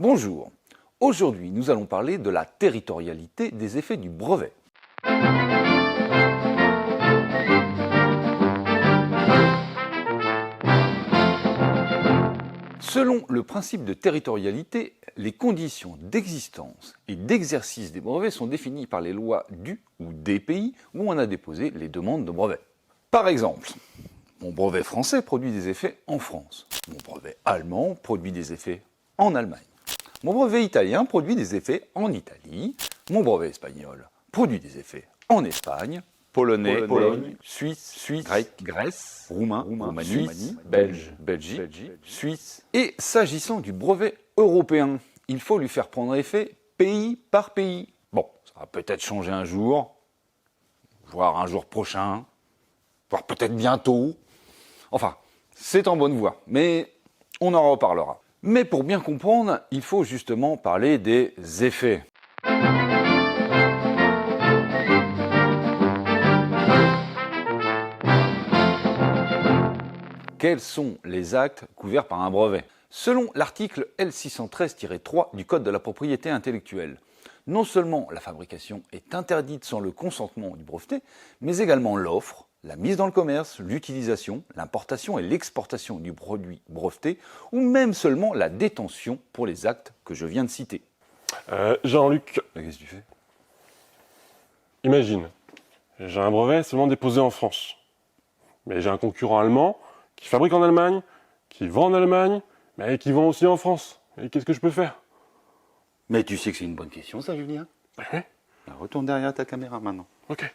Bonjour, aujourd'hui nous allons parler de la territorialité des effets du brevet. Selon le principe de territorialité, les conditions d'existence et d'exercice des brevets sont définies par les lois du ou des pays où on a déposé les demandes de brevets. Par exemple, mon brevet français produit des effets en France, mon brevet allemand produit des effets en Allemagne. Mon brevet italien produit des effets en Italie. Mon brevet espagnol produit des effets en Espagne. Polonais, Pologne, Suisse, grec, Grèce, roumain, Roumanie, Belgique, Suisse. Et s'agissant du brevet européen, il faut lui faire prendre effet pays par pays. Bon, ça va peut-être changer un jour, voire un jour prochain, voire peut-être bientôt. Enfin, c'est en bonne voie, mais on en reparlera. Mais pour bien comprendre, il faut justement parler des effets. Quels sont les actes couverts par un brevet? Selon l'article L613-3 du Code de la propriété intellectuelle, non seulement la fabrication est interdite sans le consentement du breveté, mais également l'offre, la mise dans le commerce, l'utilisation, l'importation et l'exportation du produit breveté, ou même seulement la détention pour les actes que je viens de citer. Jean-Luc, Qu'est-ce que tu fais? imagine, j'ai un brevet seulement déposé en France. Mais j'ai un concurrent allemand qui fabrique en Allemagne, qui vend en Allemagne, mais qui vend aussi en France. Et qu'est-ce que je peux faire? Mais tu sais que c'est une bonne question ça, Julien. Ouais. Retourne derrière ta caméra maintenant. Ok.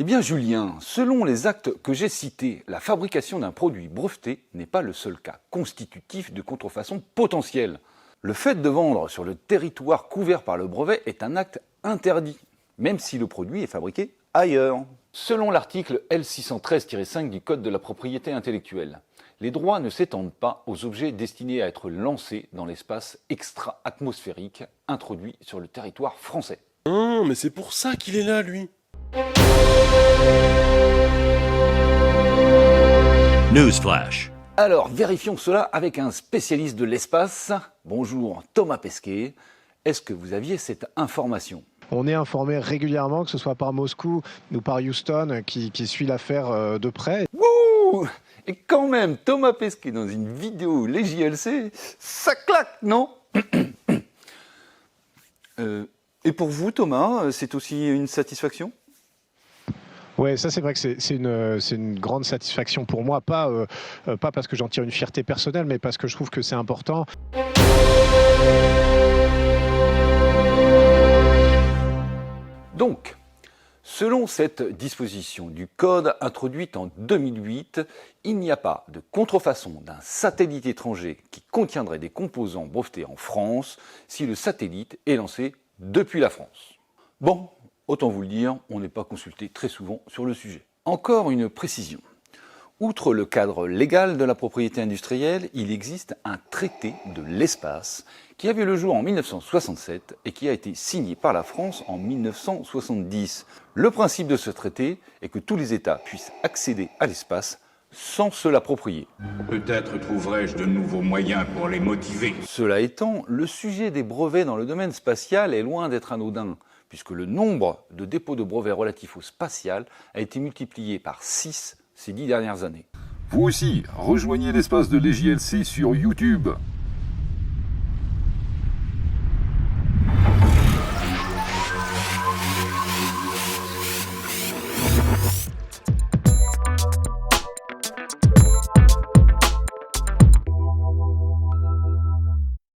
Eh bien Julien, selon les actes que j'ai cités, la fabrication d'un produit breveté n'est pas le seul cas constitutif de contrefaçon potentielle. Le fait de vendre sur le territoire couvert par le brevet est un acte interdit, même si le produit est fabriqué ailleurs. Selon l'article L613-5 du Code de la propriété intellectuelle, les droits ne s'étendent pas aux objets destinés à être lancés dans l'espace extra-atmosphérique introduit sur le territoire français. Mais c'est pour ça qu'il est là, lui. Newsflash. Alors, vérifions cela avec un spécialiste de l'espace. Bonjour, Thomas Pesquet. Est-ce que vous aviez cette information? On est informé régulièrement, que ce soit par Moscou ou par Houston, qui suit l'affaire de près. Wouh! Et quand même, Thomas Pesquet dans une vidéo, les JLC, ça claque, non? Et pour vous, Thomas, c'est aussi une satisfaction? Ouais, ça c'est vrai que c'est une grande satisfaction pour moi, pas parce que j'en tire une fierté personnelle, mais parce que je trouve que c'est important. Donc, selon cette disposition du Code introduite en 2008, il n'y a pas de contrefaçon d'un satellite étranger qui contiendrait des composants brevetés en France si le satellite est lancé depuis la France. Bon, autant vous le dire, on n'est pas consulté très souvent sur le sujet. Encore une précision. Outre le cadre légal de la propriété industrielle, il existe un traité de l'espace qui a vu le jour en 1967 et qui a été signé par la France en 1970. Le principe de ce traité est que tous les États puissent accéder à l'espace sans se l'approprier. Peut-être trouverai-je de nouveaux moyens pour les motiver. Cela étant, le sujet des brevets dans le domaine spatial est loin d'être anodin, puisque le nombre de dépôts de brevets relatifs au spatial a été multiplié par 6 ces 10 dernières années. Vous aussi, rejoignez l'espace de l'EJLC sur YouTube.